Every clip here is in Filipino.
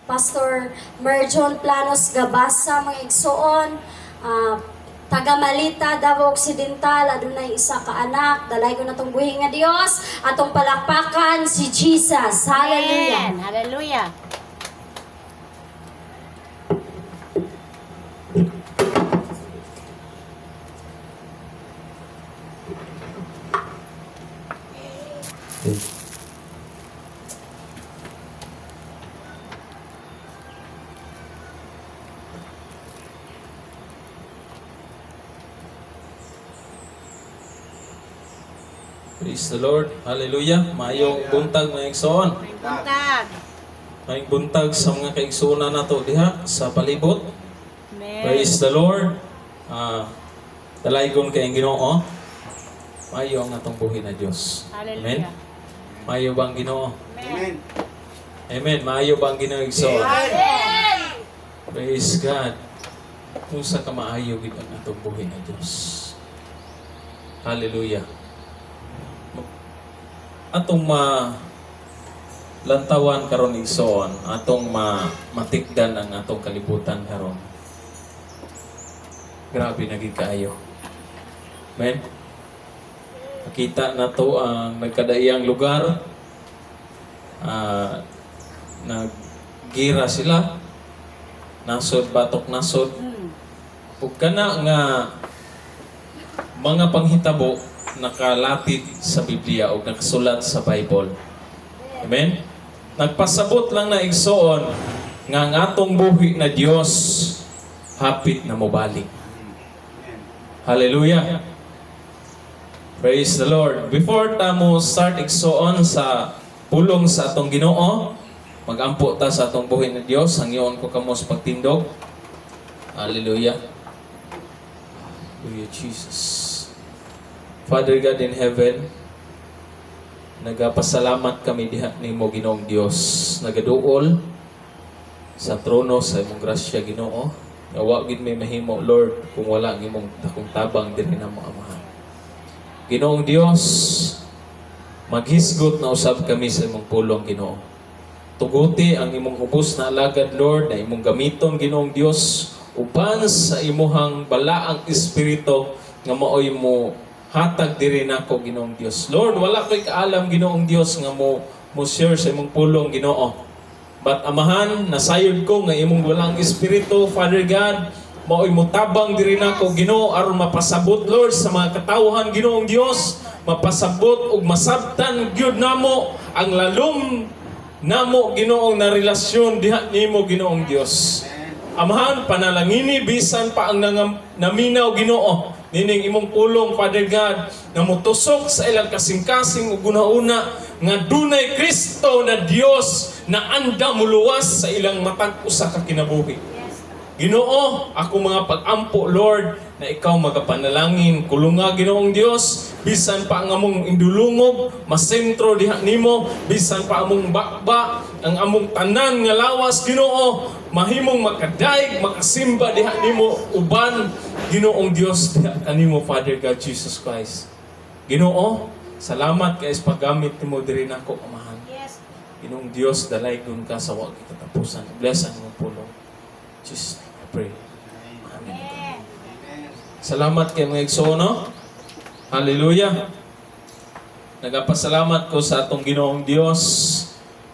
Pastor Merjon Planos Gabasa, mga igsoon, taga Malita, Davao Occidental, adunay isa ka anak, dalay ko na itong buhi nga Dios, atong palakpakan si Jesus. Hallelujah. Amen. Hallelujah. Praise the Lord. Hallelujah. Mayong buntag mga igsoon. Buntag. Mayong buntag sa mga kaigsoona nato diha sa palibot. Amen. Praise the Lord. Dalaygon kayong Ginoo. Mayo ang atong buhi na Dios. Amen. Hallelujah. Mayo bang Ginoo? Amen. Amen. Mayo bang Ginoo igsoon? Amen. Praise God. Kung sa kamaayo gid ang atong buhi na Dios. Hallelujah. Atong lantawan karon igsoon, atong matikdan ang atong kalibutan karon. Grabe na gid kaayo. Amen. Makita na to ang nagkadaiyang lugar. Naggira sila. Nasod batok nasod. Ug kana nga mga panghitabo nakalatid sa Biblia o nakasulat sa Bible. Amen? Nagpasabot lang na igsoon nga ang atong buhi na Dios hapit na mobalik. Hallelujah! Praise the Lord! Before ta mo start igsoon sa pulong sa atong Ginoo, magampo ta sa atong buhi na Dios, hangyoon ko kamo sa pagtindog. Hallelujah! Hallelujah, Jesus! Father God in heaven, nagapasalamat kami diha nimo Ginoong Dios, nagaduol sa trono sa imong grasya Ginoo. Wa gid may mahimo Lord kung wala ang imong dakong tabang diri namo Amahan. Ginoong Dios, maghisgot na usab kami sa imong pulong Ginoo. Tuguti ang imong ubos na alagad Lord na imong gamiton Ginoong Dios uban sa imuhang balaang espiritu nga maoy mo hatag diri nako Ginoong Dios. Lord, wala ko'y kaalam Ginoong Dios nga mo share sa imong pulong Ginoo. But Amahan, nasayod ko nga imong walang espiritu, Father God, mao'y mutabang diri nako Ginoo aron mapasabot Lord sa mga katawhan Ginoong Dios, mapasabot ug masabtan gyud namo ang lalom namo Ginoong na relasyon diha nimo Ginoong Dios. Amahan, panalangini bisan pa ang naminaw Ginoo nining imong pulong, Father God, na mutusok sa ilang kasing-kasing ug una-una nga dunay Kristo na Dios na anda muluwas sa ilang matag usa ka kinabuhi. Ginoo, ako mga pag-ampo Lord na ikaw magapanalangin kulunga Ginoong Dios bisan pa ang among indulungog masentro diha nimo, bisan pa among bakba ang among tanan nga lawas Ginoo, mahimong makadaig makasimba diha nimo uban Ginoong Dios diha kanimo Father God Jesus Christ. Ginoo, salamat kay sa paggamit nimo diri nako Amahan. Yes. Ginoong Dios, dalaygon ka sa wa katapusan. Bless ang imong pulong. Jesus, I pray. Amen. Salamat kay mga igsoon. Hallelujah. Nagapasalamat ko sa atong Ginoong Dios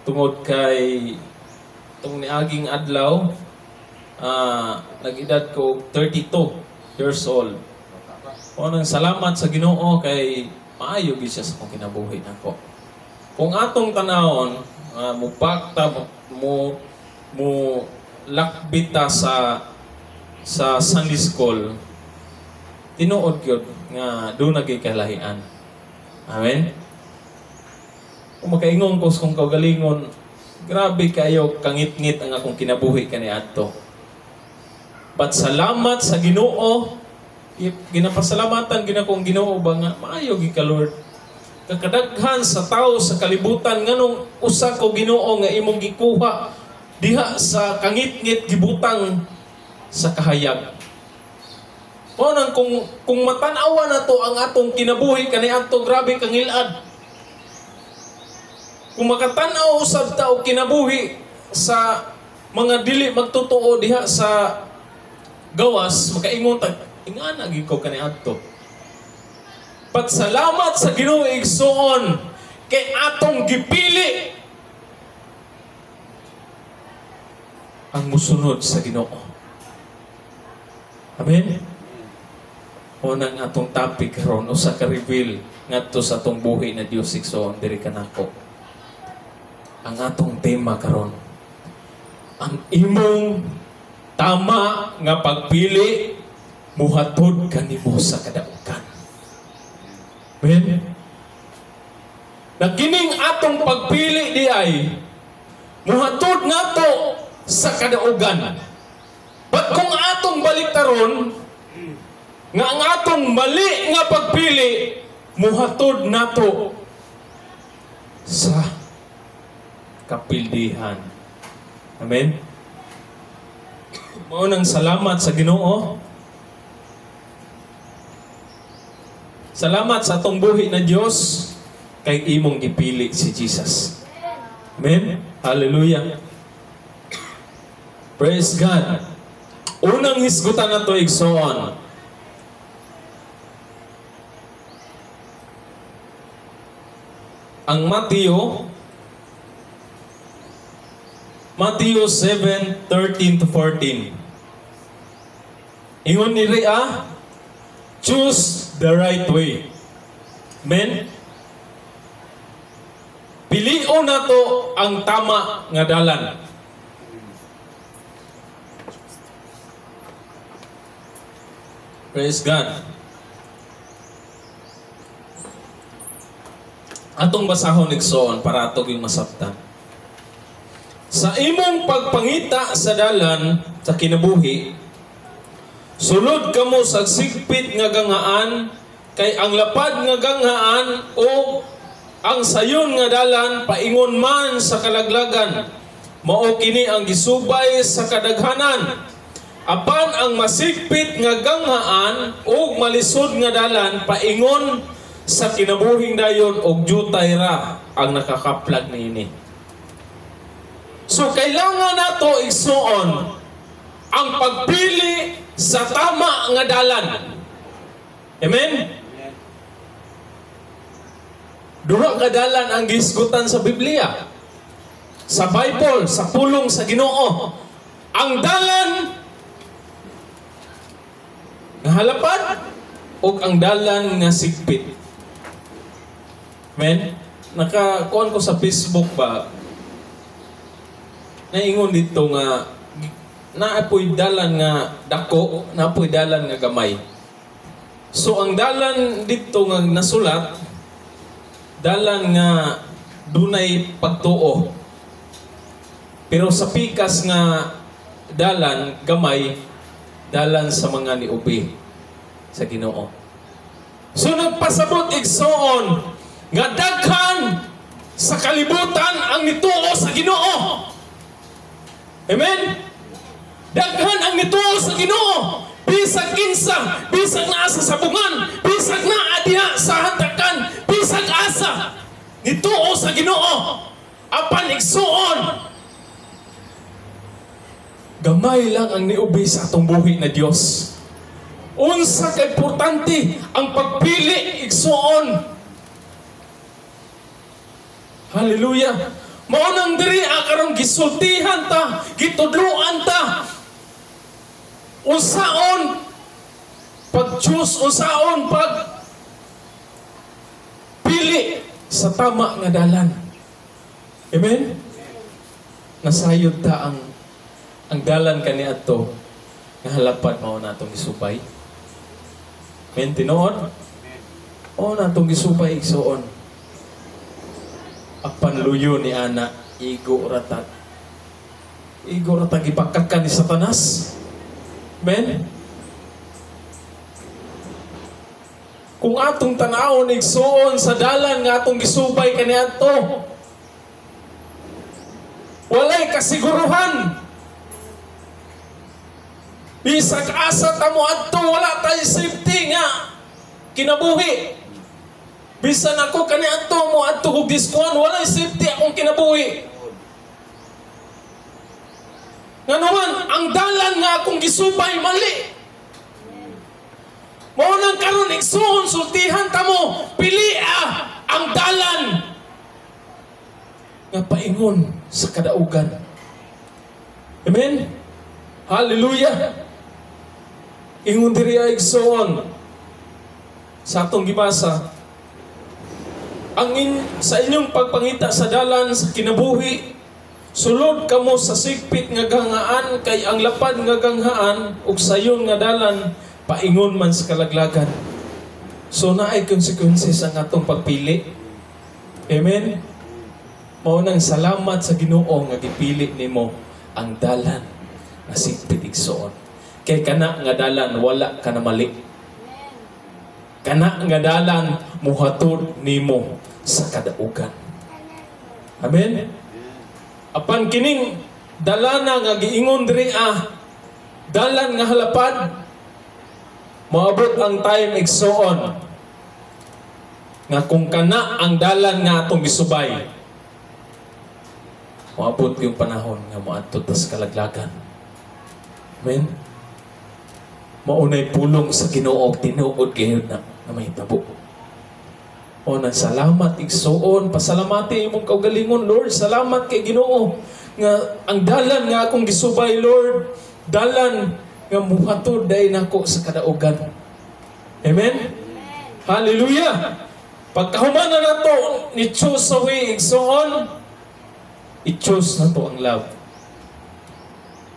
tungod kay itong niaging adlaw, nag-edad ko 32 years old. Unang salamat sa Ginoo kay maayo gid siya sa akong kinabuhi nako. Kung atong tanawon, mupakta mo lakbita sa Sunday school, tinuod gyud nga do nagay kalahian. Amen. Kung makaingon ko kung kaugalingon, grabe kayo kangit-ngit ang akong kinabuhi kaniadto. But salamat sa Ginoo, ginapasalamatan ginakong Ginoo ba nga maayo gi ka Lord. Kakadaghan sa tao sa kalibutan nganong usa ko Ginoo nga imong gikuha diha sa kangit-ngit gibutang sa kahayag. O nang kung matanawa na to ang atong kinabuhi kaniadto, grabe kangilad. Kung makatanaw usab ta og kinabuhi sa mga dili magtotoo diha sa gawas, makaingon tag ingana gyud ko kaniadto. Pagsalamat sa Ginoo igsoon kay atong gipili ang musunod sa Ginoo. Amen. O nang atong topic karon usa ka reveal ngadto sa atong buhi na Dios igsoon diri kanako. Ang atong tema karon, ang imong tama nga pagpili muhatod kanimo sa kadaugan. Amen. Nakining atong pagpili di ay muhatod nato sa kadaugan. But kung atong baliktaron nga ang atong mali nga pagpili muhatod nato sa kapildihan. Amen. Mao nang salamat sa Ginoo. Salamat sa atong buhi na Dios kay imong gipili si Jesus. Amen. Hallelujah. Praise God. Unang hisgutan nato igsoon. Ang Matthew 7:13-14. Ingon ni Ria, choose the right way. Amen? Pilion na to ang tama nga dalan. Praise God. Atong basahon igsoon para atong yung masabtan. Sa imong pagpangita sa dalan sa kinabuhi, sulod kamo sa sigpit nga gangaan, kay ang lapad nga gangaan o ang sayon nga dalan paingon man sa kalaglagan, mao kini ang gisubay sa kadaghanan. Apan ang masigpit nga gangaan o malisod nga dalan paingon sa kinabuhing dayon og jutay ra ang nakakaplag niini. So kailangan nato igsuon ang pagpili sa tama nga dalan. Amen? Duha ka dalan ang gisgutan sa Biblia. Sa Bible, sa pulong sa Ginoo. Ang dalan nga halapad o ang dalan nga sigpit. Amen? Nakakuan ko sa Facebook ba, naingon dito nga naapoy dalan nga dako, naapoy dalan nga gamay. So ang dalan dito nga nasulat, dalan nga dunay pagtuo. Pero sa pikas nga dalan gamay, dalan sa mga niubi sa Ginoo. So nagpasabot igsoon nga daghan sa kalibutan ang nituo sa Ginoo. Amen? Daghan ang nituo sa Ginoo. Bisag kinsa, bisag naa sa sabungan, bisag naa diha sa hantakan, bisag asa, nituo sa Ginoo. Apan igsuon, gamay lang ang niubi sa atong buhi na Dios. Unsa ka importante ang pagpili igsuon. Hallelujah. Maunang diri karong gisultihan ta, gitudluan ta. Unsaon pag-choose, unsaon pag pili sa tama nga dalan. Amen? Nasayod ta ang dalan kaniadto nga halapad mao natong isubay. Amen, tinuod? O natong isubay igsuon. Apan luyo ni ana, igo ratat. Igo ratat ipakakan ni Satanas. Amen? Kung atong tanawon igsuon sa dalan nga atong gisubay kaniadto, walay kasiguruhan. Bisag asa ta mo adto, wala tay safety nga kinabuhi. Bisan ako kaniadto mo adto og diskuan, walay safety akong kinabuhi. Nga naman, ang dalan nga akong gisubay mali. Mao nang karon igsuon sultihan kamo, pili ang dalan nga paingon sa kadaugan. Amen. Hallelujah. Ingon diri ay igsuon sa atong gibasa, sa inyong pagpangita sa dalan sa kinabuhi, sulod kamo sa sigpit nga gangaan, kay ang lapad nga ganghaan ug sayon nga dalan paingon man sa kalaglagan. So naay consequences ang atong pagpili. Amen. Mao nang salamat sa Ginoo nga gipili nimo ang dalan nga sigpit igsoon. Kay kana nga dalan wala ka na mali. Kana nga dalan muhatod nimo sa kadaugan. Amen. Apan kining dalana nga giingon diri dalan nga halapad, moabot ang time igsoon nga kung kana ang dalan nga atong gisubay, moabot yung panahon nga moadto ta sa kalaglagan. Amen. Maunay pulong sa Ginoo tinuod gayud na mahitabo. O nang salamat igsuon, pasalamati imong kaugalingon, Lord. Salamat kay Ginoo nga ang dalan nga akong gisubay, Lord, dalan nga muhatod day nako sa kadaugan. Amen. Hallelujah. Pagkahuman na nato ni choose sa way igsuon, i-choose na to ang love.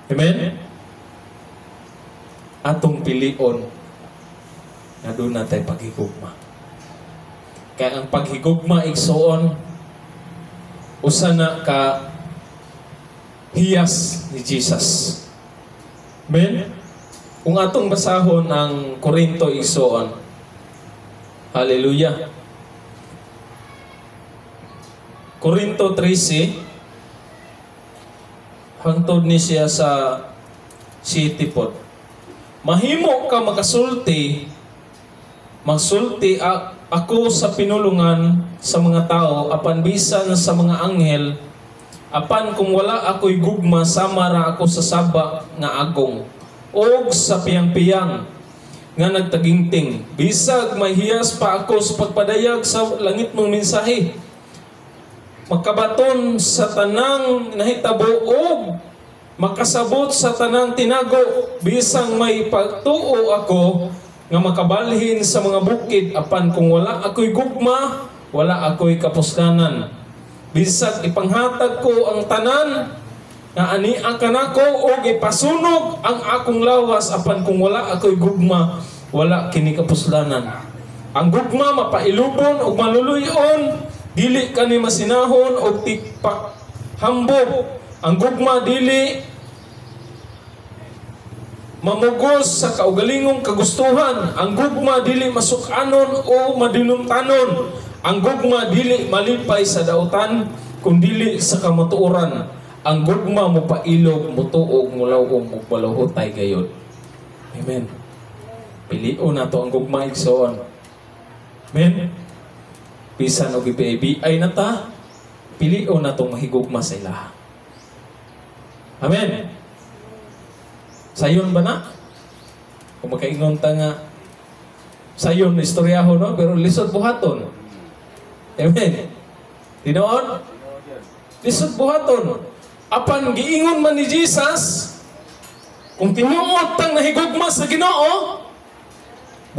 Amen. Atong pilion na doon natin paghigugma. Kaya ang paghigugma igsuon, usa na ka hiyas ni Jesus. Amen? Kung atong basahon ang Korinto igsuon, hallelujah. Korinto 13, hangtod ni siya sa city pod. Mahimo ka makasulti, magsulti ako sa pinulungan sa mga tao, apan bisan sa mga anghel, apan kung wala ako'y gugma, sama ra ako sa saba nga agong, o sa piyang-piyang nga nagtagingting. Bisag mahiyas pa ako sa pagpadayag sa langit mong mensahe, makabaton sa tanang nahitabo o makasabot sa tanang tinago, bisang may pagtuo ako nga makabalhin sa mga bukid, apan kung wala ako'y gugma, wala ako'y kapusdanan. Bisag ipanghatag ko ang tanan nga aniang kanako o ipasunog ang akong lawas, apan kung wala ako'y gugma, wala kini kapusdanan. Ang gugma mapailubon o maluluyon, dili kani masinahon o tikpak hambog. Ang gugma dili mamugos sa kaugalingong kagustuhan. Ang gugma dili masukanon o madinumtanon. Ang gugma dili malipay sa dautan, kundili sa kamatuoran. Ang gugma mo pailog, mutuog, mulawom, ug maluhutay gayod. Amen. Pilion na to ang gugma igsoon. Amen. Bisan og ibi-ay na ta, pilion na tong mahigugma sa ilaha. Amen. Sayon ba na? Kung makaingon ta nga, sayon na istoryaho, no? Pero lisod buhaton. Amen. Dinoon? Lisod buhaton. Apan giingon man ni Jesus, kung tinuod tang nahigugma sa Ginoo,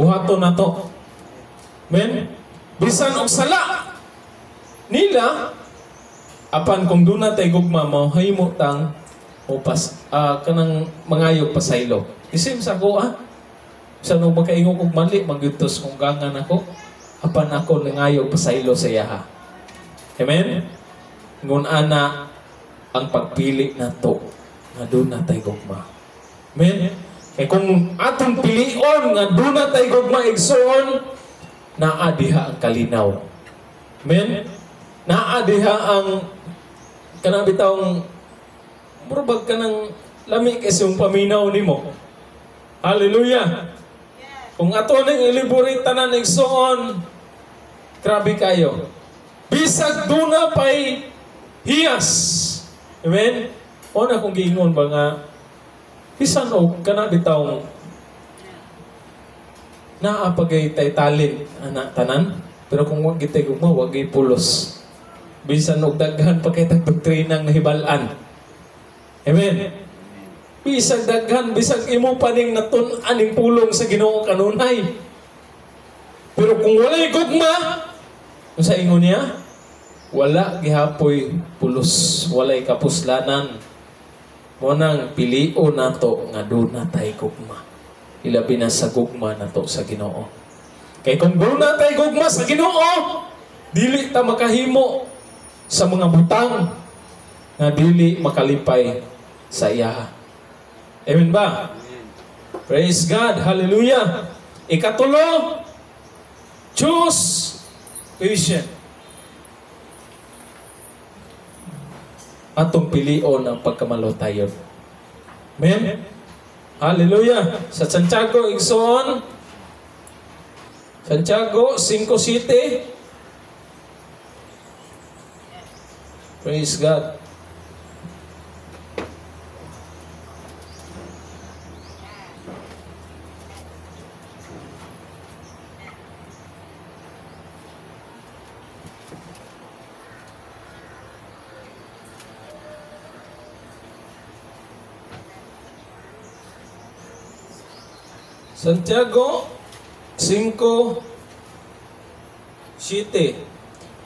buhaton na to. Amen. Bisan og sala nila, apan kung doon na tayo gugma, mahimo tang o kanang mangayog pasaylo. Isim sa ako, sa nung makaingog og mali, magyutos kung gangan ako, apan ako nangayog pasaylo sa iyaha. Amen? Ngun ana, ang pagpili na to, na doon na tayo gugma. Amen? Kaya kung atong pilion, nga doon na tayo gugma igsoon, naadiha ang kalinaw. Amen? Naadiha ang kanabitawang murabag ka ng lami kasi yung paminaw ni mo. Hallelujah! Kung ato nang iliborita na nagsoon, grabe kayo. Bisag duna pa'y hiyas. Amen? O na kung giingon ba nga, bisan o kana bitaw naapagay tay talent anak tanan, pero kung wag gitay gugma, wag gay pulos. Bisan og daghan pa kay tag doktrinang nahibalan. Amen. Bisag daghan, bisag imo pa ning natun aning pulong sa Ginoo kanunay. Pero kung walay gugma, unsa ingon niya? Wala gihapoy pulos, walay kapuslanan. Monang pilio nato nga duna tay gugma. Ilabi na sa gugma nato sa Ginoo. Kay kung duna tay gugma sa Ginoo, dili ta makahimo sa mga butang nga dili makalipay sa iya. Amen ba? Praise God. Hallelujah. Ikatulo, choose patient. Atong pilion ang pagkamalutayon. Amen? Hallelujah. Sa Santiago, igsoon. Santiago 5:7. Praise God. Santiago 5:7.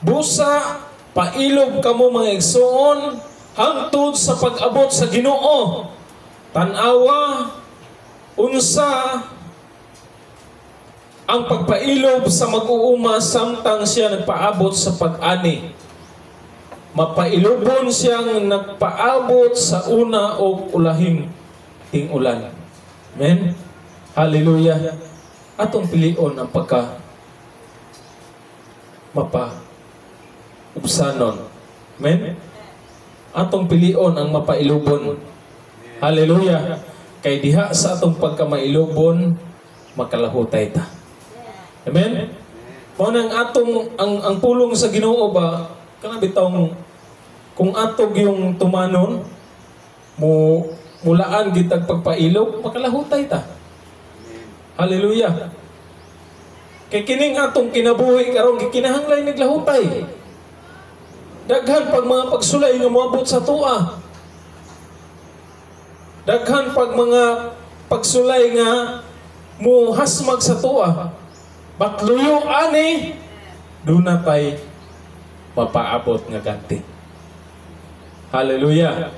Busa pailog kamo mga igsoon hangtod sa pag-abot sa Ginoo. Tan-awa unsa ang pagpailog sa mag-uuma samtang siya nagpaabot sa pag-ani. Mapailobon siyang nagpaabot sa una o ulahing ting-ulan. Amen? Hallelujah. Atong pilion ang pagka mapa-ubsanon. Amen? Atong pilion ang mapailubon. Hallelujah. Kay diha sa atong pagkamailubon, makalahutay ta. Amen? Mao nang atong ang pulong sa Ginoo ba kana bitawng kung atog yung tumanon mulaan gitag pagpailog, makalahutay ta. Hallelujah. Kay kining atong kinabuhi karon gikinahanglan naglahutay. Daghan pag mga pagsulay nga moabot sa tuwa. Daghan pag mga pagsulay nga muhasmag sa tuwa. Batluyo ani duna tay mapaabot nga ganti. Hallelujah.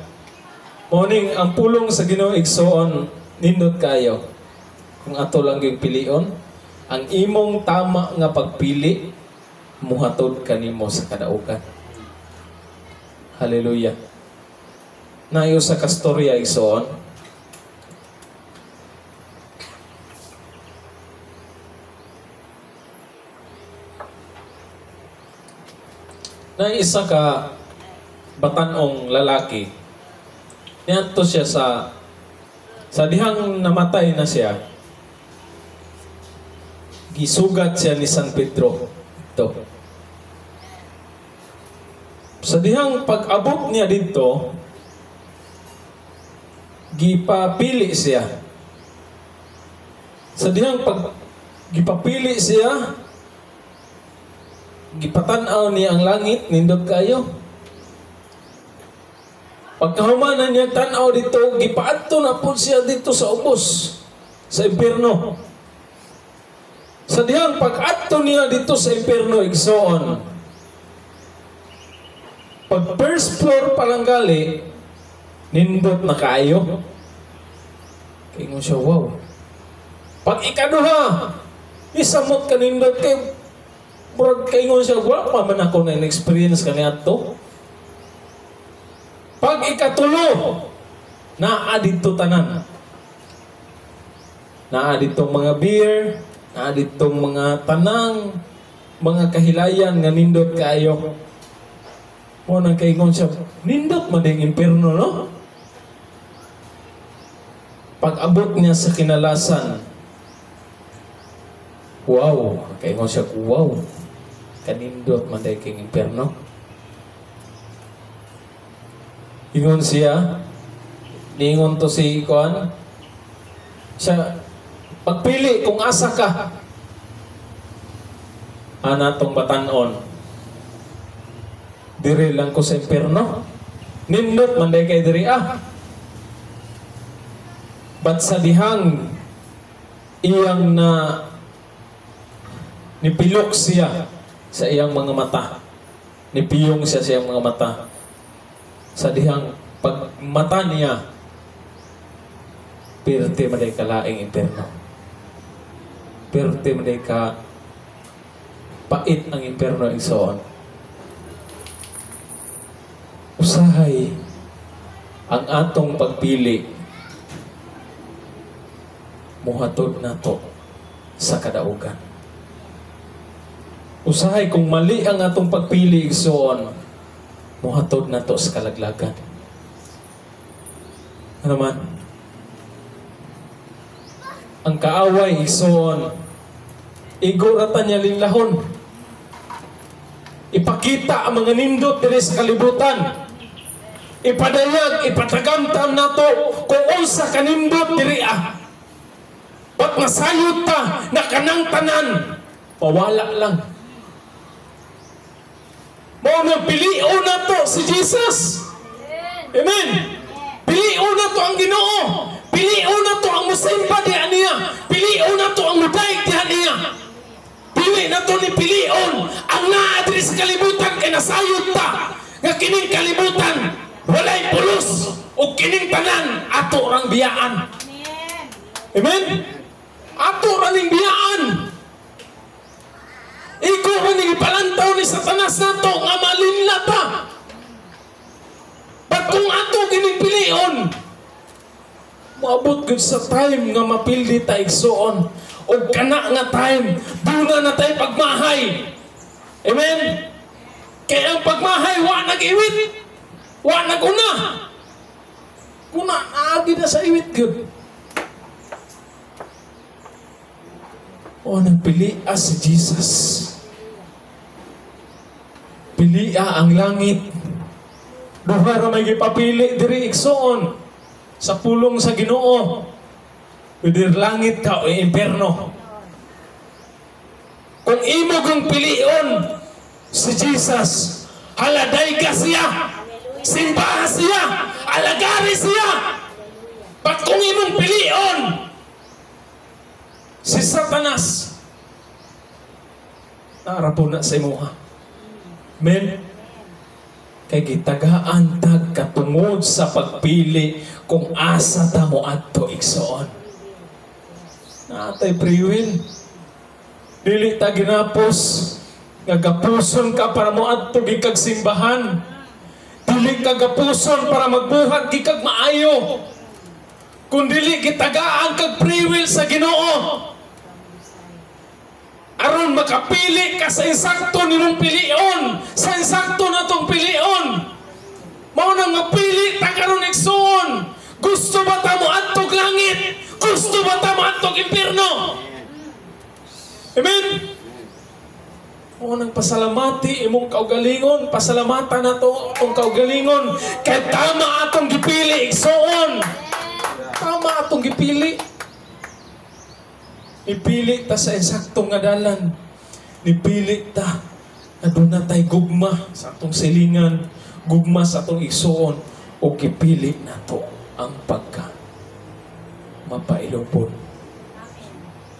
Morning ang pulong sa Ginoo igsoon nindot kayo. Kung ato lang yung pilion, ang imong tama nga pagpili, muhatod kanimo sa kadaugan. Hallelujah. Nayo sa kastorya igsoon. Na isa ka batanong lalaki. Niadto siya sa dihang namatay na siya. Gisugat siya ni San Pedro. Ito. Sa dihang pag-abot niya dito, gipapili siya. Sa dihang gipapili siya, gipatanaw niya ang langit, nindot kayo. Pagkahumanan niya tanaw dito, gipaadto na po siya dito sa ubos, sa impyerno. Sa dihang pag-adto niya dito sa impyerno, igsoon. Pag first floor palang gali, nindot na kayo. Kaya mo siya, wow. Pag ikaduha, isamot ka nindot kayo. Murag kayo siya, wala pa man ako na in-experience ka niya to. Pag ikatulo, naa dito tanan. Naa ditong mga beer, naa ditong mga tanang, mga kahilayan nga nindot kayo. Mo nang kaingon siya, nindot man ding impyerno, no? Pag abot niya sa kinalasan, wow, kaingon siya, wow, kanindot man ding impyerno. Ingon siya, Niingon to si Kuan. Siya, pagpili kung asa ka. Anatong batanon. Diri lang ko sa impyerno. Nindot man day kay diri But sa dihang iyang na nipilok siya sa iyang mga mata. Nipiyong siya sa iyang mga mata. Sa dihang pagmata niya, pirte man day kalaing impyerno. Pirte man day ka pait ang impyerno igsoon. Usahay ang atong pagpili muhatod nato sa kadaugan. Usahay kung mali ang atong pagpili igsoon, muhatod nato sa kalaglagan. Ano man? Ang kaaway igsoon, iguratan niya linlahon. Ipakita ang mga nindot diri sa kalibutan. Ipadayag, ipatagamtam nato kung unsa kanindot diri Pag nasayod ta na kanang tanan, pawala lang. Mao nang pilion nato si Jesus. Amen. Pilion nato ang Ginoo. Pilion nato ang musimba diha niya. Pilion nato ang mudaig diha niya. Pili nato ni pilion ang naa diri sa kalibutan kay nasayod ta nga kining kalibutan walay pulos o kining tanan ato rang biyaan. Amen. Ato raning biyaan. Ikaw raning ipalantaw ni Satanas nato nga malinla ta. But kung ato kining pilion, maabot gud sa time nga mapildi ta igsuon o kana nga time duna na tayo pagmahay. Amen. Kaya ang pagmahay wa nag-iwit, wa nag-una. Kuna agi na sa iwit gud. O nagpili si Jesus. Pili ang langit. Duha ra may gipapili diri igsoon sa pulong sa Ginoo. Whether langit ka o impyerno. Kung imo kang pilion si Jesus, haladay ka siya, simbahan siya, alagari siya. But kung imong pilion si Satanas, narapo na sa imuha. Amen. Kay gitagaan tag katungod sa pagpili kung asa ta mo adto igsoon. Natay free will. Dili ta ginapos nga gapuson ka para mo adto gikag simbahan. Dili ka gapuson para magbuhat gikag maayo. Kung dili gitagaan kag free will sa Ginoo, aron makapili ka sa insakto nimong pilion, sa insakto natong pilion. Mao nang mapili ta karon igsoon. Gusto ba ta mo adtog langit? Gusto ba ta mo adtog impyerno? Amen. Mao nang pasalamati imong kaugalingon, pasalamatan nato atong kaugalingon kay tama atong gipili igsoon. Tama atong gipili. Ipili ta sa insaktong nga dalan. Nipili ta na doon na tayo gugma sa atong silingan, gugma sa atong igsoon, o kipili na to ang pagka mapailupon.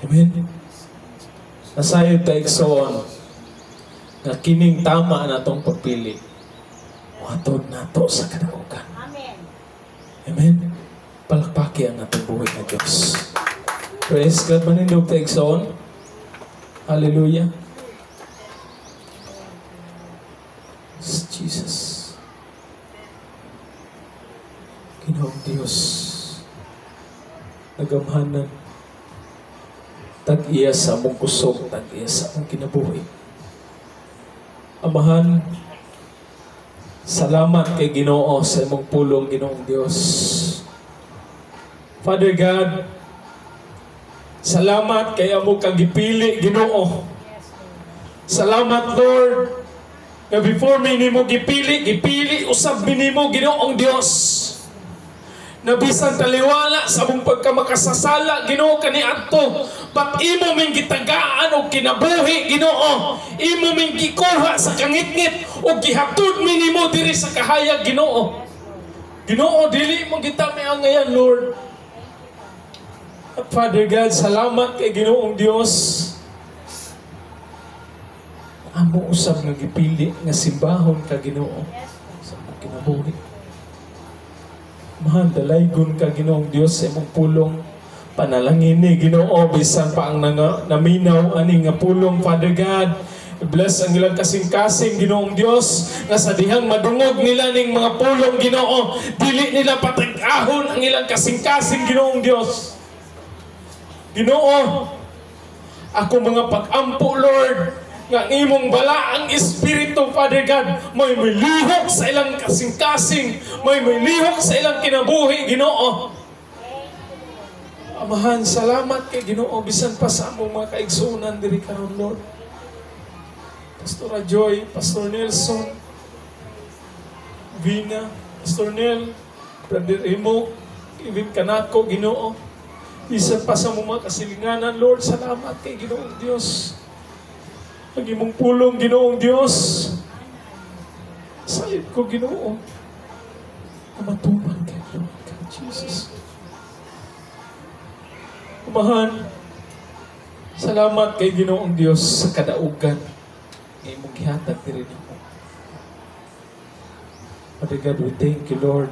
Amen? Nasayod tayo igsoon na kining tama na tong pagpili. Watod na to sa kadaugan. Amen. Amen? Palakpaki ang atong buhay na Diyos. Praise God, manindog tayo igsoon. Hallelujah. Jesus. Ginoong Diyos. Nagamhanan. Tag-iya sa among kusog, tag-iya sa among kinabuhi. Amahan, salamat kay Ginoo sa imong pulong, Ginoong Diyos. Father God, salamat kay amo kang gipili, Ginoo. Salamat, Lord, na before mi nimo gipili usab mi nimo, Ginoong Dios. na bisan taliwala sa mong pagkamakasasala, Ginoo, kaniadto, but imo ming gitagaan og kinabuhi, Ginoo. Imo ming gikuha sa kangitngit og gihatod mi nimo diri sa kahayag, Ginoo. Ginoo, dili mo kita miangayan, Lord. At Father God, salamat kay Ginoong Dios. Amo usab nga gipili nga simbahon ka, Ginoo, sa among kinabuhi. Mahal, dalaygon ka, Ginoong Dios, sa imong pulong. Panalangin ni Ginoo, bisan pa ang naminaw ani nga pulong, Father God. Bless ang ilang kasing-kasing, Ginoong Dios, nga sa dihang madungog nila ning mga pulong, Ginoo, dili nila patag-ahon ang ilang kasing-kasing, Ginoong Dios. Ginoo, ako mga pag-ampo, Lord, nga imong bala ang Espiritu, Father God, may lihok sa ilang kasing-kasing, may lihok sa ilang kinabuhi, Ginoo. Amahan, salamat kay Ginoo, bisan pa sa among mga kaigsunan diri karon, Lord. Pastor Joy, Pastor Nelson, Vina, Pastor Nel, Brother Imo, even kanako, Ginoo. Bisan pa sa mga kasilinganan, Lord, salamat kay Ginoong Dios. Ang imong pulong, Ginoong Dios. Sayip ko, Ginoo. Kamatuman kay Lord, kay Jesus. Umahan, salamat kay Ginoong Dios sa kadaugan ng imong gihatag diri nimo. Father God, we thank you, Lord.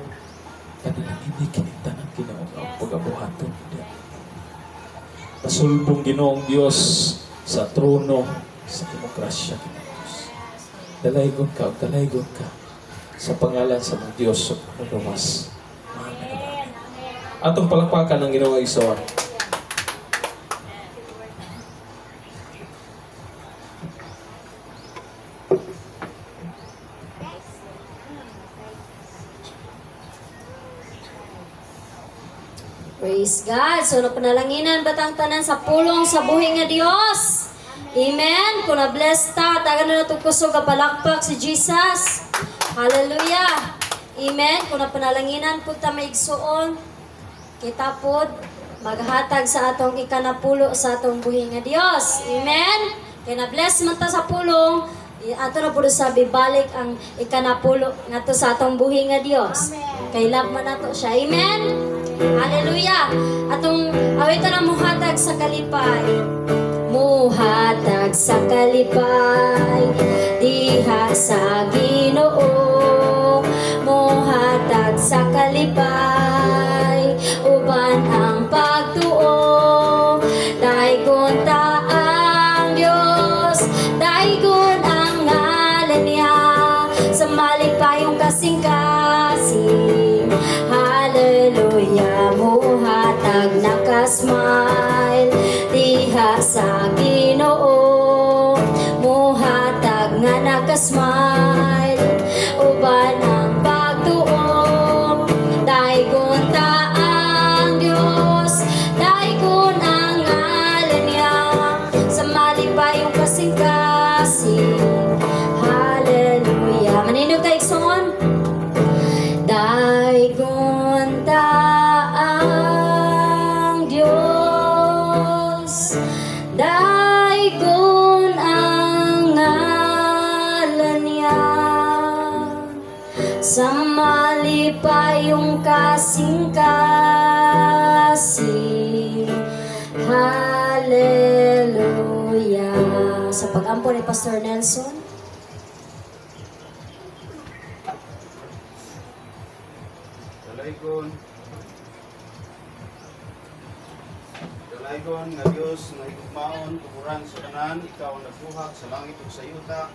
Kanilang hindi kinita ng Ginoong ang pag-abuhaton. Pasulbong, Ginoong Dios, sa trono sa demokrasya, Ginoong Diyos. Dalaygon ka sa pangalan sa mga Diyos sa pagluwas. Atong palakpakan ng Ginoong Igsoon. Praise God. So, napanalanginan batang tanan sa pulong sa buhi nga Dios. Amen. Kung na-bless ta, tagan na itong kusog kapalakpak si Jesus. Hallelujah. Amen. Kung napanalanginan po ta maigsuon, kita po maghatag sa atong ikanapulo sa atong buhi nga Dios. Amen. Kaya na-bless man ta sa pulong, ato na po sa bibalik ang ikanapulo nga to sa atong buhi nga Dios. Kay love man nato siya. Amen. Hallelujah. Atong awitan ang muhatag sa kalipay. Muhatag sa kalipay, diha sa Ginoo. Muhatag sa kalipay, uban ang pagtuo. Daygon ta ang Dios, daygon ang ngalan niya. Sa malipayong kasing-kasing, hallelujah. Muhatag nakasmile, diha sa Ginoo. Muhatag nga nakasmile, uban ang pagtuo. Daygon ta ang Dios, daygon ang ngalan niya. Sa malipayong kasing-kasing, hallelujah. Maninog ka, Ikson. Daygon ta ang Diyos, daygon ang ngalan niya. Sa malipayong kasing-kasing, hallelujah. Sa pag-ampo ni Pastor Nelson, Dalaygon nga Dios nga igugmaon tukuran sa tanan, ikaw ang nagbuhat sa langit ug sa yuta.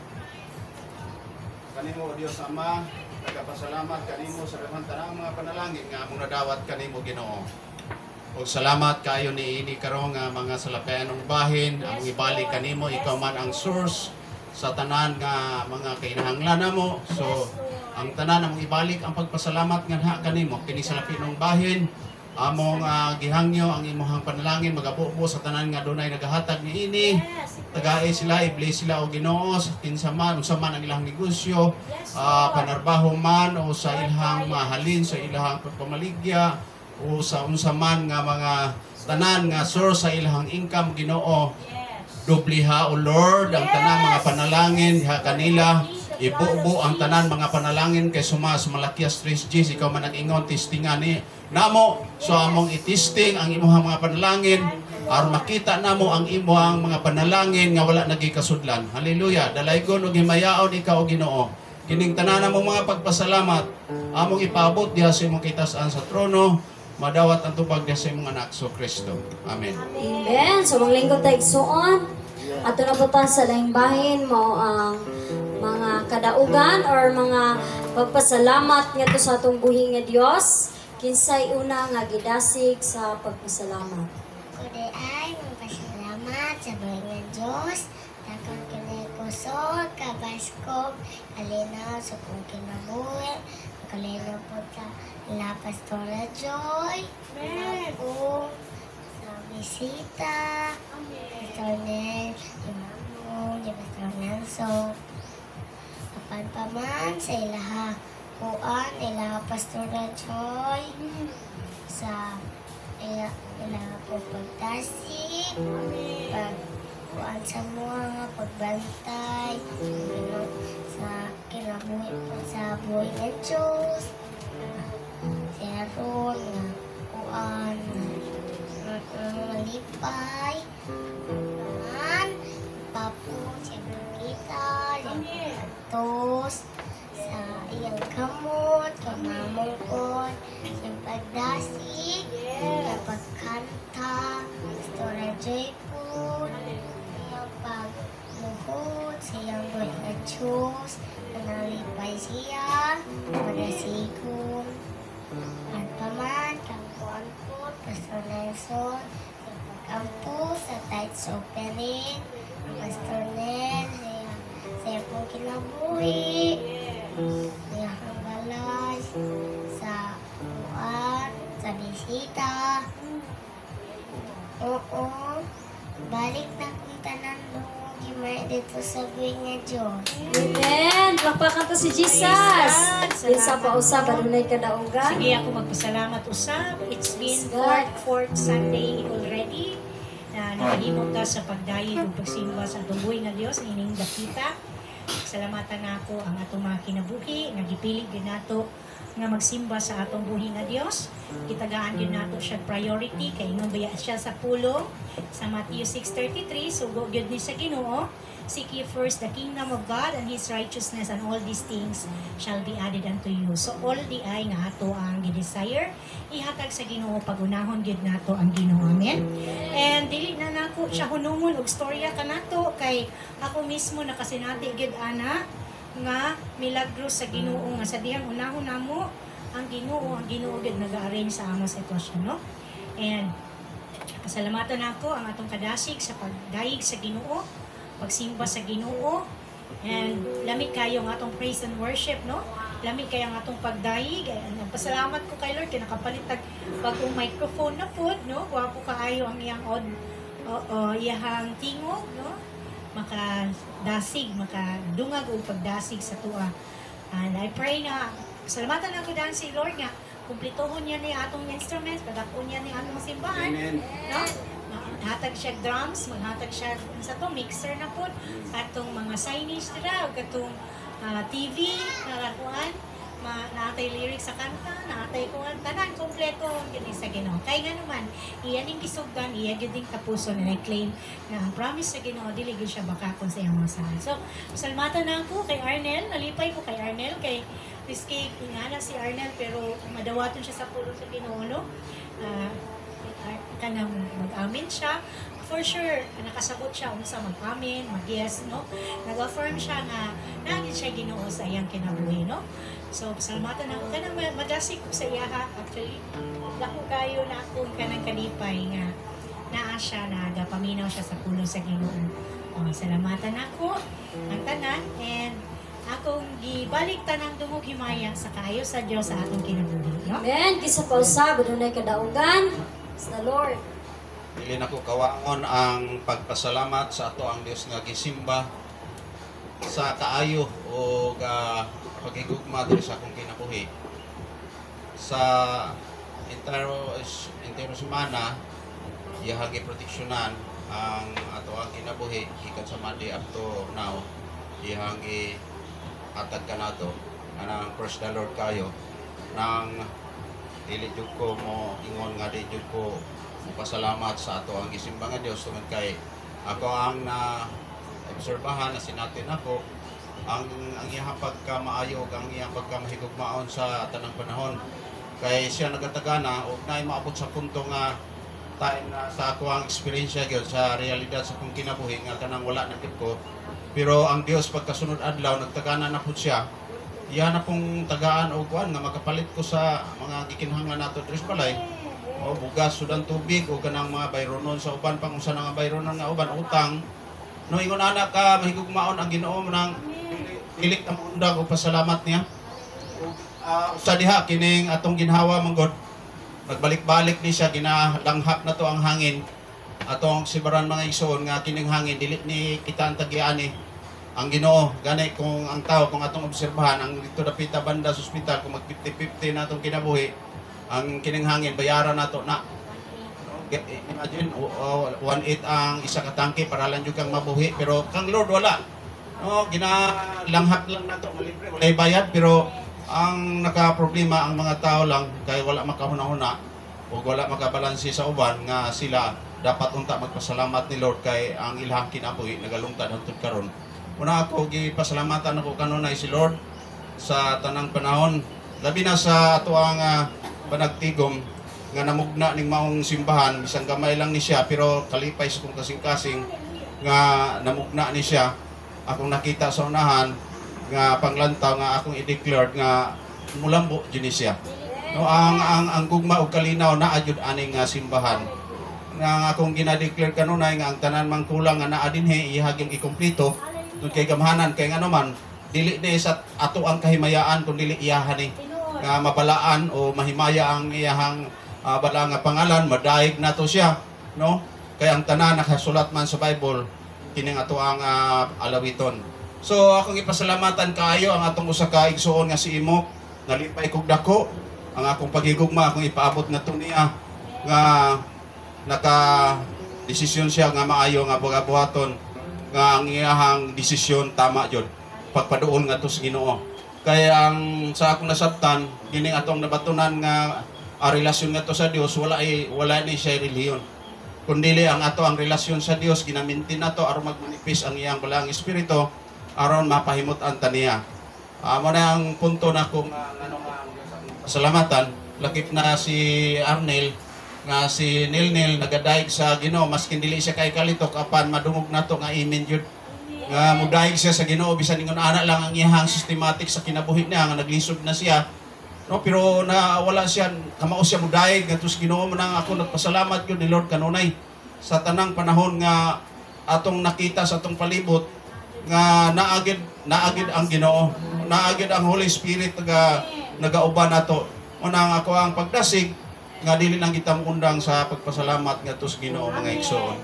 Kanimo o Dios Ama, nagapasalamat kanimo sa daghang tanang mga panalangin nga among nadawat kanimo Ginoo. Ug salamat kayo ni ini karon nga mga salapayanong bahin, among ibalik kanimo, ikaw man ang source sa tanan nga mga kinahanglan namo. So ang tanan among ibalik ang pagpasalamat nga kanimo kini sa lapinong bahin. Among gihangyo ang imong panalangin magabuo sa tanan nga dunay nagahatag niini. Tagaay sila, i-bless sila o Ginoo sa kinsa man unsa man ang ilang negosyo, panarbaho man o sa ilang mahalin sa ilang pagpamaligya o sa unsa man nga mga tanan nga source sa ilang income Ginoo. Dubliha o Lord ang tanan mga panalangin diha kanila. Ibubo ang tanan mga panalangin kay suma sa Malakias 3:10 ikaw man nag-ingon testingan ni namo so among itisting ang imong mga panalangin aron makita namo ang imong mga panalangin nga wala nagikasudlan. Hallelujah. Dalaygon ug himayaon ikaw o Ginoo. Kining tanan namong mga pagpasalamat among ipaabot diha sa imong kitas-an sa trono. Madawat ang tubag diha sa imong anak so Kristo. Amen. Amen. So, manglingkod tayo igsuon. Ato na po ta sa laing bahin mo ang mga kadaugan or mga pagpasalamat ngadto sa atong buhi nga Dios. Kinsay una nga gidasig sa pagpasalamat. Kundi ay magpasalamat sa buhay ng Diyos. Takang kinikusod, kabaskog, kalinaw sa kong kinabuhi. Kalinaw po sa La Pastora Joy. Ako sa bisita. Pastor Nel, Imamo, Pastor Nelson. Apan pa man sa ilaha kuan, ilaha Pastora Joy. Sa ilaha po pagtasig. Kuan sa mga pagbantay. Sa kinabuhi po sa buhay ng Diyos. Si Aaron nga kuan malipay. Kuan papo siya kita. Tos sa iyang kamot, kamamungkot, siyang pagdasig, pagkanta, Pastora Joy po, siyang pagmuhod, siyang buhay na Diyos, nanalipay siya, madasigon, at paman, kampuan po, Pastor Nelson, siyang pagkampo sa Tides Opening, Pastor Nel, siyang pong kinabuhi, siyang balay, sa buwan, sa bisita. Oo, balik na kung tanan doon, gimay dito sa buhay nga Diyos. Amen. Lakpakan to si Jesus. Kinsa pa usab adunay kadaugan. Sige ako magpasalamat usab. It's been fourth Sunday already na nakahimog ta sa pagdayeg ug pagsimba sa atong buhay nga Dios ining dakita. Salamatan nako ang atong mga kinabuhi nga gipilig gyud nato nga magsimba sa atong buhi nga Dios. Kitagaan gyud nato siya priority kay ingon baya siya sa pulong sa Matthew 6:33 sugo gyud ni sa Ginoo. Seek ye first the kingdom of God and His righteousness, and all these things shall be added unto you. So all di ay nga ato ang gi-desire ihatag sa Ginoo pagunahon gyud nato ang Ginoo. Amen. And dili na nako siya hunungon og storya kanato kay ako mismo nakasinati gyud ana nga milagro sa Ginoo nga sa dihang unahon namo ang Ginoo gyud nag-arrange sa among sitwasyon, no? And pasalamatan nako ang atong kadasig sa pagdayeg sa Ginoo, pagsimba sa Ginoo, and lamig kayo ang atong praise and worship, no? Lamig kayo ang atong pagdayeg. Nagpasalamat ko kay Lord kay nakapalit tag bagong microphone na pod, no? Wapo kaayo ang iyang iyang tingog, no? Makadasig, makadungag o pagdasig sa tuwa. And I pray na salamatan ako dahil si Lord nga kumplitohon niya ni atong instruments, padakon niya ni atong simbahan. Amen. No? Maghatag siya drums, maghatag siya sa to mixer na po, atong mga signage nila, o katong TV, narakuan, naatay lyrics sa kanta, naatay kuan, tanan, kompleto, yun sa Ginoo. Kaya nga naman, iyan yung kisugdan, iyan yung ding kapuso na claim na ang promise sa Ginoo, diligid siya bakakon sa iyang mga sahal. So, salamatan na ako kay Arnel, nalipay ko kay Arnel, kay Risky, ingana si Arnel, pero madawaton siya sa pulo sa Ginoo, no? Kanang mag-amin siya. For sure, nakasagot siya unsa mag-amin, mag-yes, no? Nag-affirm siya nga naging siya Ginoo sa iyang kinabuhi, no? So, salamatan ako. Kanang magasig ko sa iya, ha? Actually, lako kayo na akong kanang kalipay nga naa siya, nagapaminaw siya sa pulo sa Ginoo. Salamatan ako ang tanan, and akong gibalik tanang dungog himaya sa kayo sa Dios sa atong kinabuhi. No? Amen. Kisa pa usab, adunay kadaugan. Sa Lord. Dili nako kawangon ang pagpasalamat sa ato ang Dios nga gisimba sa kaayo o pagigugma diri sa akong kinabuhi. Sa entero semana iyahang proteksyonan ang ato ang kinabuhi gikan sa Monday up to now. Iyahang atag kanato anang first the Lord kayo nang dili jud ko mo ingon nga di jud ko pasalamat sa ato ang gisimba nga Dios tungod kay ako ang na obserbahan na sinatin ako ang iyang pagkamaayo ang iyang pagkamahigugmaon sa tanang panahon kay siya nagatagana ug naay maabot sa punto nga tayo na sa ako ang eksperyensya gyud sa realidad sa kong kinabuhi nga kanang wala na gid ko pero ang Dios pagkasunod adlaw nagtagana na pud siya iya na pong tagaan o kuan nga makapalit ko sa mga gikinahanglan nato diri sa balay o bugas sudan tubig o kanang mga bayronon sa uban pang usa nga bayronon nga uban utang no ingon ana ka mahigugmaon ang Ginoo nang pilik ang undag og pasalamat niya usa diha kining atong ginhawa manggod nagbalik-balik ni siya ginalanghap na to ang hangin atong sibaran mga igsoon nga kining hangin dili ni kita ang tagiani ang Ginoo gani kung ang tao kung atong obserbahan ang dito dapita banda sa ospital kung mag 50-50 natong kinabuhi ang kining hangin bayaran nato na imagine 1.8 ang isa ka tangke para lang jud kang mabuhi pero kang Lord wala no ginalanghap lang nato malibre wala bayad pero ang naka-problema ang mga tao lang kay wala makahuna-huna o wala makabalansi sa uban nga sila dapat unta magpasalamat ni Lord kay ang ilahang kinabuhi nagalungtad hangtod karon. Una ako gipasalamatan ako kanunay si Lord sa tanang panahon labi na sa ato ang panagtigom nga namugna ning maong simbahan bisang gamay lang ni siya pero kalipay sa kong kasing-kasing nga namugna ni siya akong nakita sa unahan nga panglantaw nga akong i-declared nga mulambo jud ni siya no ang gugma og kalinaw naa jud aning simbahan nga akong gina-declare kanunay nga ang tanan mang kulang nga naa dinhi ihaging ikumpleto tungod kay gamhanan kay ngano man dili ni sa ato ang kahimayaan kun dili iyahan ni nga mabalaan o mahimaya ang iyahang bala nga pangalan madaig nato siya no kay ang tanan nakasulat man sa Bible kining ato ang alawiton so akong ipasalamatan kaayo ang atong usa ka igsoon nga si Imo nalipay kog dako ang akong pagigugma akong ipaabot ngadto niya nga naka desisyon siya nga maayo nga buhaton nga ang iyahang desisyon tama jud pagpaduol ngadto sa Ginoo kay ang sa akong nasabtan kining atong nabatunan nga relasyon ngadto sa Dios wala ni siya relihiyon kundi ang ato ang relasyon sa Dios ginamintin nato aron magmanifest ang iyang balang espiritu aron mapahimot-an ta niya mo na ang punto nako nga pasalamatan lakip na si Arnel nga si Nilnil nagadaig sa Ginoo maskin dili siya kay kalitok apan madungog nato nga imin jud nga mudaig siya sa Ginoo bisan ingon ana lang ang iyang systematic sa kinabuhi niya nga naglisod na siya no pero na wala siya kamao siya mudaig ngadto sa Ginoo man ang ako nagpasalamat gyud ni Lord kanunay sa tanang panahon nga atong nakita sa atong palibot nga naagid ang Ginoo naagid ang Holy Spirit nagauban nato unang ako ang pagdasig nga dili lang kita undang sa pagpasalamat ngadto sa Ginoo mga igsoon.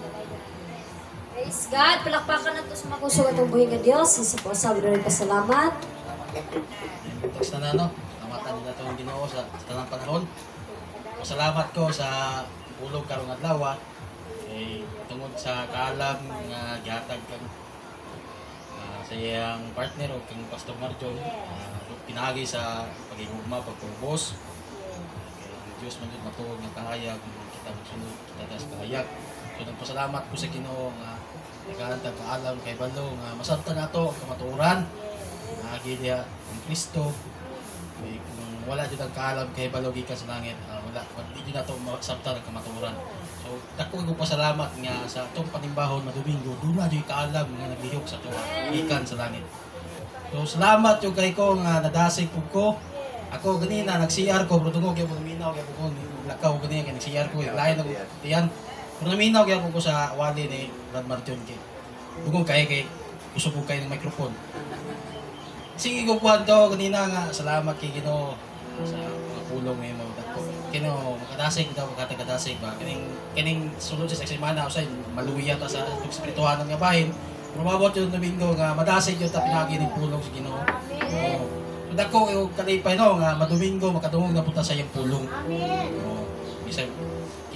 Praise God. Palakpakan nato sa makusog atong buhi nga Dios. Isa po sa rin pasalamat. Basta na no, namatan nila itong Ginoo sa tanang panahon. Pasalamat ko sa ulog karong adlaw tungod sa kaalam nga gihatag kang sa iyang partner o kang Pastor Marjon pinagi sa pagigugma pagpubos. Diyos man yun matuog ng kahayag kita magsunod kita das kahayag so nagpasalamat ko sa Ginoo nga nagkaantag kaalam kay balo nga masabtan nato ang kamatuoran agi diha ang Kristo kung wala jud ang kaalam kay balo gikan sa langit wala di jud nato masabtan ang kamatuoran so dako ko pasalamat nga sa atong panimbahon na Domingo duna jud kaalam nga naglihok sa tuwa gikan sa langit so salamat jud kay ko nga nadasig pud ko ako ganina nag-CR ko pero tungod kay mo minaw kay ko lakaw ganina kay nag-CR ko lain ako tiyan pero minaw kay ako sa wali ni Brad Martin kay tungod kay gusto ko kay ng microphone Sige ko kuhan to kanina nga salamat kay Ginoo sa mga pulong may mga dagko. Ginoo makadasig daw makatagdasig ba kining sulod sa semana usay maluya ta sa espirituhanon nga bahin. Lumabot yung Domingo nga madasig yung tapinagi ng pulong sa Ginoo. Amen. Dako yung kalipay no nga madomingo makadungog na punta sa iyang pulong. Amen. Bisag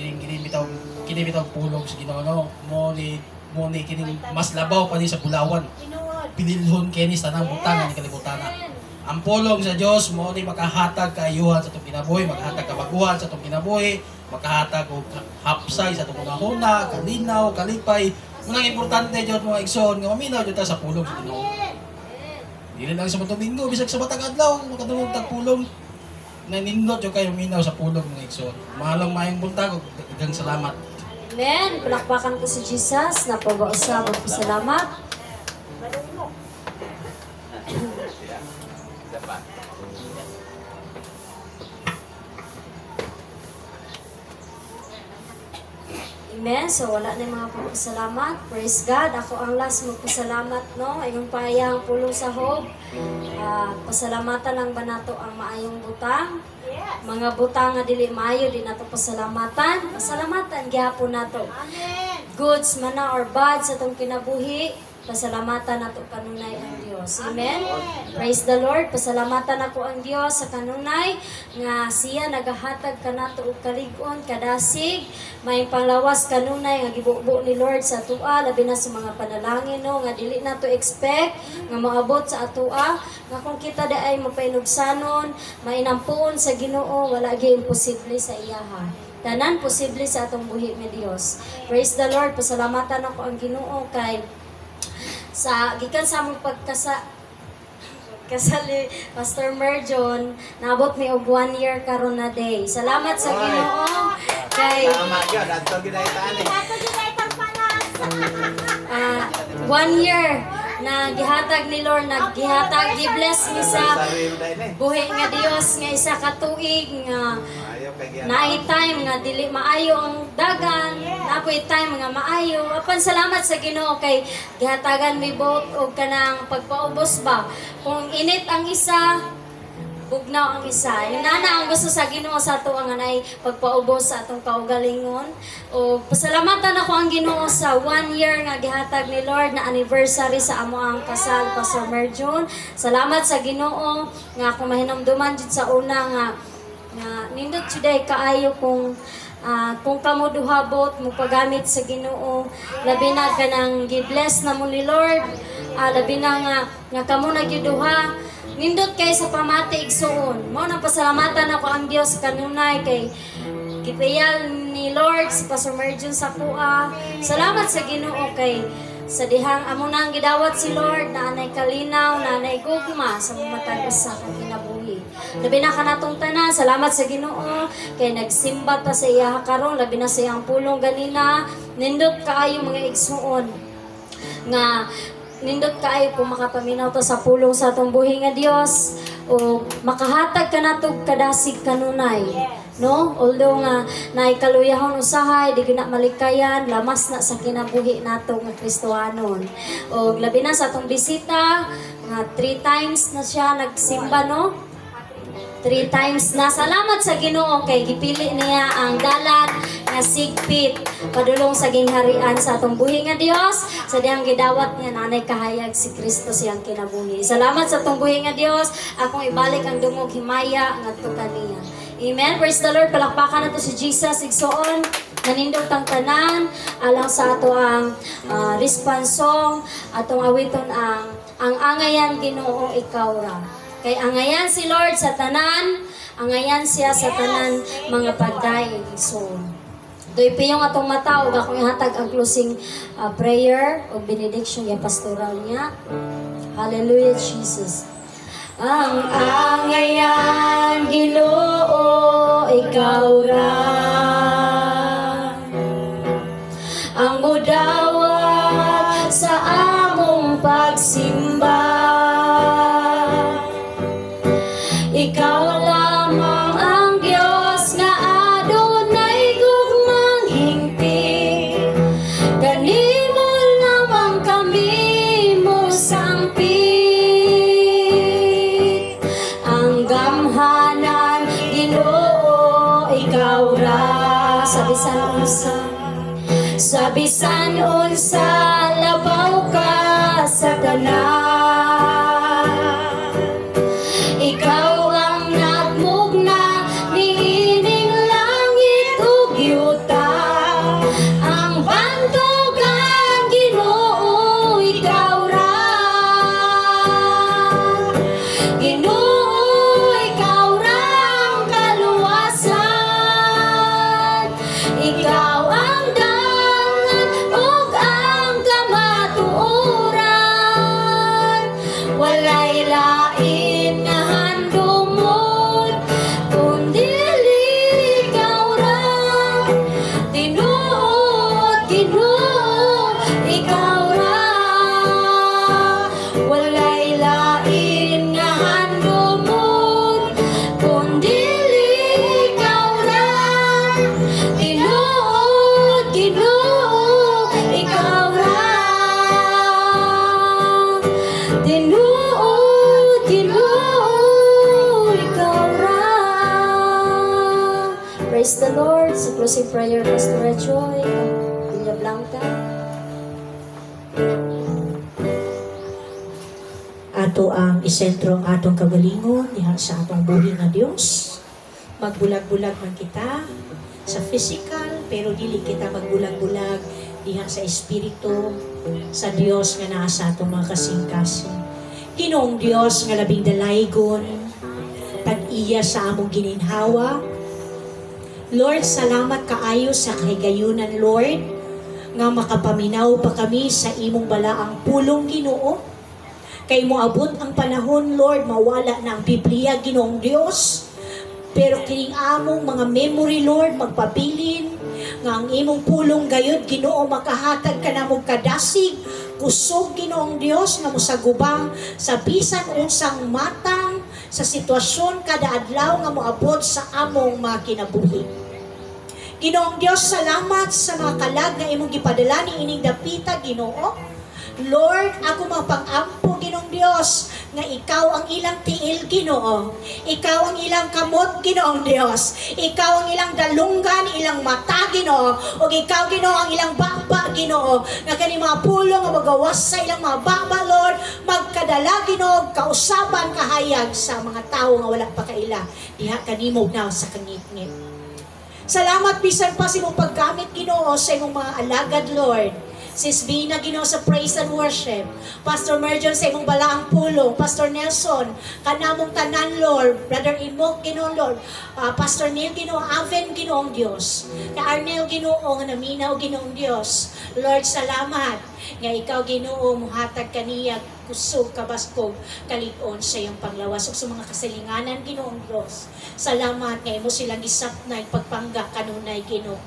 kining bitaw pulong sa Ginoo no mo ni kining mas labaw pa ni sa bulawan. Pinilhon kini sa tanang butang ni kalibutan. Ang pulong sa Dios mo ni makahatag kaayuhan sa atong kinabuhi, makahatag kabaguhan sa atong kinabuhi, makahatag og hapsay sa atong hunahuna, kalinaw, kalipay. Munang importante jud mga igsoon nga maminaw jud ta sa pulong sa Ginoo. Dili lang sa Domingo, bisag sa batang adlaw, makadungog tag pulong. Nanindot jud kayo minaw sa pulong mga igsoon. Mahalong maayong buntag ug daghang salamat. Amen. Palakpakan ko si Jesus na pag-usa magpasalamat. Amen. So, wala na yung mga pagpasalamat. Praise God. Ako ang last magpasalamat, no? Ayong payang pulong sa hope. Pasalamatan lang ba nato ang maayong butang? Mga butang nga dili maayo, di nato pasalamatan. Pasalamatan, gihapon nato. Goods, mana or bad sa itong kinabuhi, pasalamatan nato kanunay ang Dios. Amen? Praise the Lord. Pasalamatan ako ang Dios sa kanunay nga siya nagahatag kanato og kalig-on, kadasig, may panglawas kanunay nga gibubo ni Lord sa atua, labi na sa mga panalangin no nga dili nato expect nga maabot sa atua, nga kung kita di ay mapainugsanon, mainampuon sa Ginoo, wala gyud imposible sa iyaha. Tanan posible sa atong buhi nga Dios. Praise the Lord. Pasalamatan ako ang Ginoo kay sa gikan sa among kasali Pastor Merjon, naabot mi og 1 year karon na day. Salamat sa Ginoo kay Tama gyud adto ginaitaan eh. 1 year na gihatag ni Lord, naggihatag, gi-bless mi sa buhi nga Dios nga isa ka tuig nga naay time nga dili maayo ang dagan, napoy time nga maayo. Apan salamat sa Ginoo kay gihatagan mi boat og kanang pagpaubos ba. Kung init ang isa, bugnaw ang isa. Yung nana ang gusto sa Ginoo sa ato nga nay pagpaubos sa atong kaugalingon. O pasalamatan ako ang Ginoo sa 1 year nga gihatag ni Lord na anniversary sa amo ang kasal Pastor Merjon. Salamat sa Ginoo nga ako mahinumduman jud sa una nga nindot today kaayo kung kamo duhabot mo paggamit sa Ginoo, labi na kanang gi-bless na mo ni Lord, labi na nga kamo nagyuduha nindot kay sa pamati igsuon mo nang pasalamatan ako ang Dios kanunay kay gipayal ni Lord sa Pastor Merjon sa kuha. Salamat sa Ginoo kay sa dihang amo nang gidawat si Lord na anay kalinaw, na anay gugma sa matag usa ka kinabuhi. Labi na kanatong tanan, salamat sa Ginoo kay nagsimba ta sa iya karon, labi na sa iyang pulong ganina. Nindot kaayo mga igsuon nga nindot kaayo kung makapaminaw ta sa pulong sa atong buhi nga Dios o makahatag kanatog kadasig kanunay. No, although nga naikaluyahon usahay, di gina malikayan, lamas na sa kinabuhi nato nga Kristohanon. O labi na sa atong bisita, nga 3 times na siya nagsimba, no? 3 times na. Salamat sa Ginoo kay gipili niya ang dalan nga sigpit padulong sa gingharian sa atong buhi nga Dios, sa dihang gidawat niya nanay kahayag si Kristo siyang kinabuhi. Salamat sa atong buhi nga Dios, akong ibalik ang dungog himaya ngadto kaniya. Amen. Praise the Lord. Palakpakan nato si Jesus igsoon. Nanindot ang tanan alang sa ato ang response song atong awiton ang angayan Ginoo ikaw ra. Kay angayan si Lord sa tanan, angayan siya sa tanan mga pagdaig igsoon. Doy piyong atong mata ug akong ihatag ang closing prayer o benediction ya pastoral niya. Hallelujah Jesus. Ang angayan Ginoo ikaw ra, ang mudawat sa among pagsimba. Ikaw lamang ang Dios nga adunay gugmang hingpit, kanimo lamang kami mo sangpit. sa bisan unsa, sa bisan unsa labaw ka sa tanan. Ikaw ang nagmugna niining langit ug yuta, ang bantugan Ginoo ikaw ra. Ginoo ikaw ra ang kaluwasan, ikaw ang dangan ug ang kamatuoran. Walay lain nga handumon kundi ikaw ra. Tinuod Ginoo ikaw ra. Walay lain nga handumon kundi ikaw ra. Tinuod Ginoo ikaw ra. Tinuod Ginoo ikaw ra. Praise the Lord. Sa closing prayer, Pastor Joy, Villa Blanca. Ato ang isentro ang atong kagalingon diha sa atong buhi nga Dios. Magbulag-bulag man kita sa physical, pero dili kita magbulag-bulag diha sa espiritu sa Dios nga naa sa atong mga kasing-kasing. Ginoong Dios nga labing dalaygon, tag-iya sa among gininhawa. Lord, salamat kaayo sa kahigayunan, Lord, nga makapaminaw pa kami sa imong balaang pulong, Ginoo. Kay moabot ang panahon, Lord, mawala na ang Biblia, Ginoong Dios. Pero kining among mga memory, Lord, magpabilin nga ang imong pulong gayud, Ginoo, makahatag ka na mong kadasig, kusog, Ginoong Dios, nga mosagubang sa bisan unsang matang sa sitwasyon kada adlaw nga moabot sa among mga kinabuhi. Ginoong Dios, salamat sa mga kalag nga imong gipadala ni ining dapita, Ginoo. Lord, ako mapang-ampo, Ginoong Dios, nga ikaw ang ilang tiil, Ginoo. Ikaw ang ilang kamot, Ginoong Dios. Ikaw ang ilang dalunggan, ilang mata, Ginoo. O ikaw, Ginoo, ang ilang baba, Ginoo. Nga kani mga pulong nga magawas sa ilang mga baba, Lord, magkadala, Ginoo, kausaban, kahayag sa mga tao nga wala pa kaila. Diha kanimog na sa kangit-ngit. Salamat bisan pa sa imong paggamit, Ginoo, sa imong mga alagad, Lord. Sis Bina, Ginoo, sa praise and worship. Pastor Merjon sa imong balaang pulong. Pastor Nelson, kanamong tanan, Lord. Brother Imok, Ginoo, Lord. Pastor Neil, Ginoo, Aven, Ginoong Dios. Ka Arnel, Ginoo, nga naminaw, Ginoong Dios. Lord, salamat nga ikaw, Ginoo, muhatag kaniya kusog, kabaskog, kalig-on sa iyong panglawas. Ug sa mga kasilinganan, Ginoong Dios. Salamat nga imo silang gisapnay pagpangga kanunay, Ginoo.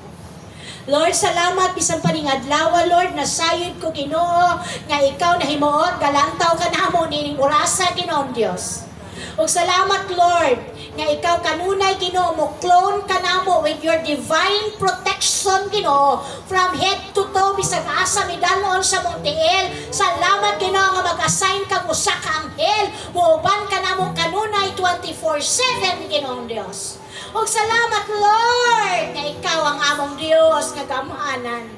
Lord, salamat bisan pa ning adlaw, Lord, nasayod ko, Ginoo, nga ikaw nahimuot galantaw ka namo nining orasa, Ginoong Dios. Ug salamat, Lord, nga ikaw kanunay, Ginoo, mo clone ka namo with your divine protection, Ginoo, from head to toe bisag asa midalon sa mong tiil. Salamat, Ginoo, nga mag-assign kang usa ka anghel, muuban ka namo kanunay 24/7, Ginoong Dios. Ug salamat, Lord, nga ikaw ang among Dios nga gamahanan.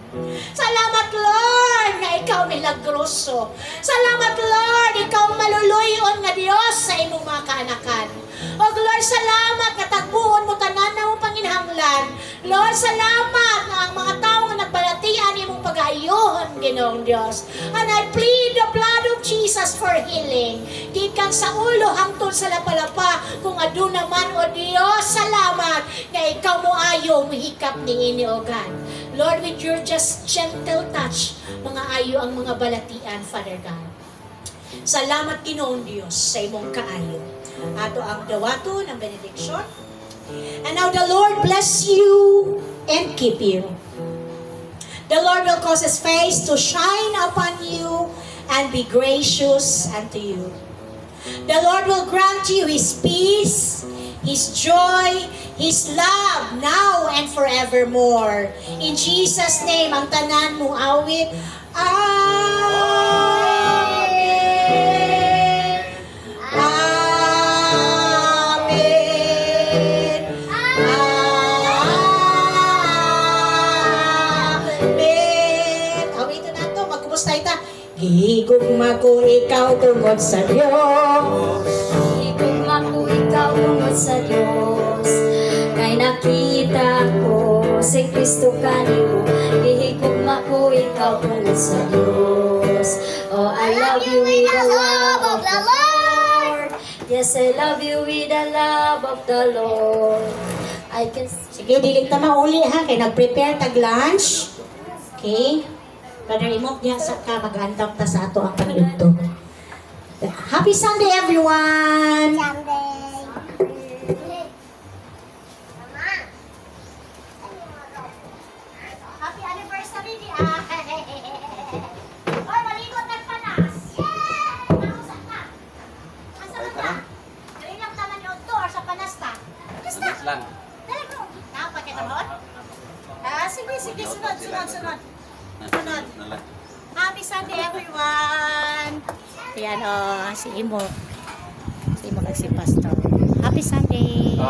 Salamat, Lord, nga ikaw milagroso. Salamat, Lord, ikaw maluluyon nga Dios sa imong mga kaanakan. Ug Lord, salamat nga tagbuon mo tanan na mong panginahanglan. Lord, salamat nga ang mga tao nga nagbalatian imong pag-ayuhon, Ginoong Dios. And I plead the blood of Jesus for healing. Gikan sa ulo hangtod sa lapalapa, kung aduna man, o Dios, salamat nga ikaw mo ayo mihikap ni ini, O God. Lord, with your just gentle touch, mga ayo ang mga balatian, Father God. Salamat, Ginoong Dios, sa imong kaayo. Ato ang dawato ng benediction. And now the Lord bless you and keep you. The Lord will cause His face to shine upon you and be gracious unto you. The Lord will grant you His peace, His joy, His love, now and forevermore. In Jesus' name, ang tanan mo awit. Amen. Amen. Gihigugma ko ikaw tungod sa Diyos. Higugma ko ikaw tungod sa Diyos. Kay nakita ko si Kristo kanimo. Higugma ko ikaw tungod sa Diyos. Oh, I love you with the love of the Lord. Yes, I love you with the love of the Lord. I can Sige, dili ta mauli ha, kay nag-prepare tag lunch. Okay? Brother Imok niya sa ka mag-andam ta sa ato ang paniudto. Happy Sunday everyone. Happy anniversary di ah. Oy, malikot ng panas. Yay! Nausan na. Asa man ka? Kailang taman yung door sa panas ta. Basta. lang. Dali ko. Dapat kita mo? Ah, sige, sige. Sunod. Happy Sunday, everyone. Ayan o, si Imo. Si Imo kasi pastor. Happy Sunday.